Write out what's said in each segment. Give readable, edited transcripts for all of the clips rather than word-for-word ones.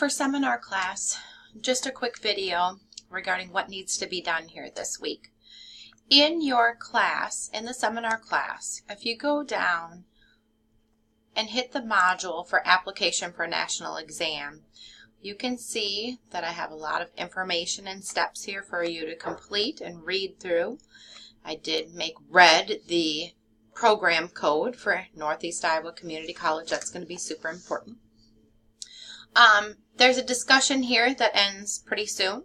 for seminar class, just a quick video regarding what needs to be done here this week. In your class, in the seminar class, if you go down and hit the module for application for national exam, you can see that I have a lot of information and steps here for you to complete and read through. I did make red the program code for Northeast Iowa Community College. That's going to be super important. There's a discussion here that ends pretty soon.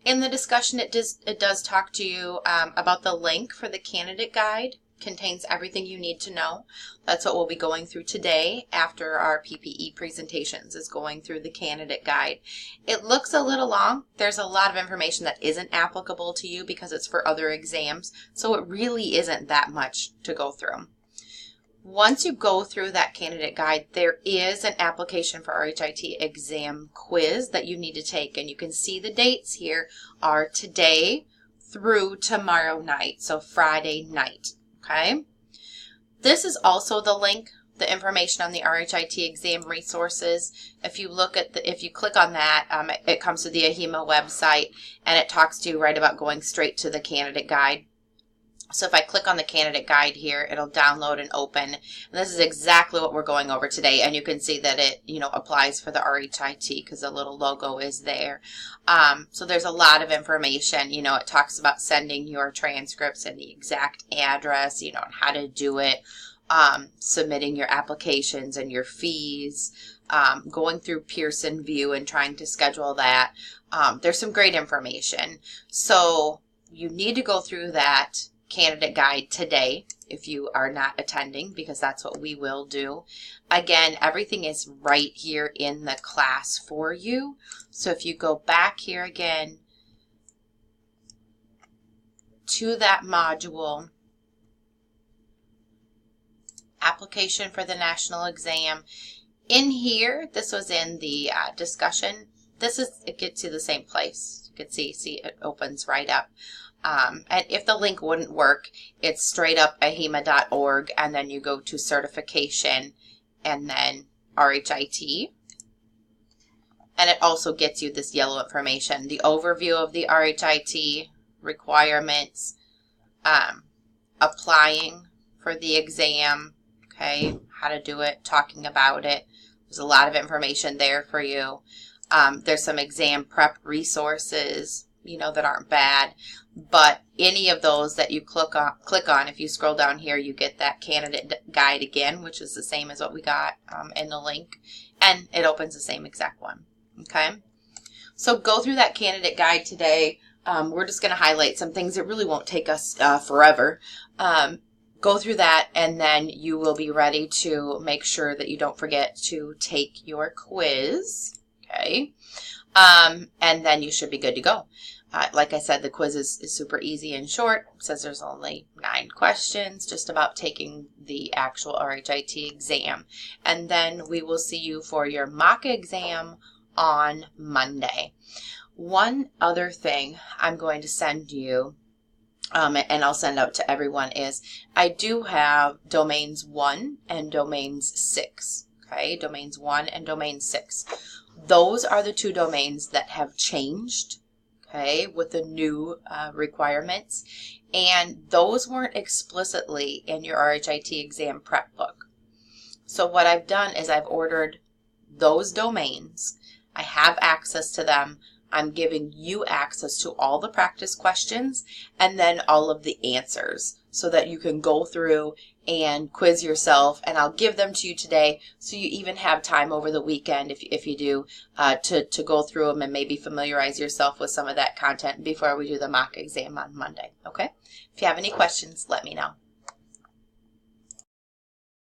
In the discussion, it does talk to you about the link for the candidate guide. Contains everything you need to know. That's what we'll be going through today after our PPE presentations, is going through the candidate guide. It looks a little long. There's a lot of information that isn't applicable to you because it's for other exams, so it really isn't that much to go through. Once you go through that candidate guide, there is an application for RHIT exam quiz that you need to take, and you can see the dates here are today through tomorrow night, so Friday night. Okay, this is also the link, the information on the RHIT exam resources. If you look at if you click on that, it comes to the AHEMA website, and it talks to you right about going straight to the candidate guide. So if I click on the candidate guide here, it'll download and open. And this is exactly what we're going over today, and you can see that it applies for the RHIT because the little logo is there. So there's a lot of information. It talks about sending your transcripts and the exact address, and how to do it, submitting your applications and your fees, going through Pearson VUE and trying to schedule that. There's some great information. So you need to go through that candidate guide today if you are not attending, because that's what we will do. Again, everything is right here in the class for you. So if you go back here again to that module, application for the national exam, in here, this was in the discussion. It gets you the same place. You can see it opens right up. And if the link wouldn't work, it's straight up ahema.org, and then you go to certification and then RHIT. And it also gets you this yellow information, the overview of the RHIT requirements, applying for the exam, okay, how to do it, talking about it. There's a lot of information there for you. There's some exam prep resources, that aren't bad, but any of those that you click on, if you scroll down here, you get that candidate guide again, which is the same as what we got in the link, and it opens the same exact one. Okay, so go through that candidate guide today. We're just going to highlight some things. It really won't take us forever. Go through that, and then you will be ready to make sure that you don't forget to take your quiz. Okay, and then you should be good to go. Like I said, the quiz is super easy and short. It says there's only 9 questions, just about taking the actual RHIT exam. And then we will see you for your mock exam on Monday. One other thing I'm going to send you, and I'll send out to everyone, is I do have domains 1 and domains 6. Okay, domains 1 and domain 6. Those are the 2 domains that have changed, okay, with the new requirements, and those weren't explicitly in your RHIT exam prep book. So what I've done is I've ordered those domains. I have access to them. I'm giving you access to all the practice questions and then all of the answers so that you can go through and quiz yourself, and I'll give them to you today so you even have time over the weekend, if you do, to go through them and maybe familiarize yourself with some of that content before we do the mock exam on Monday. Okay? If you have any questions, let me know.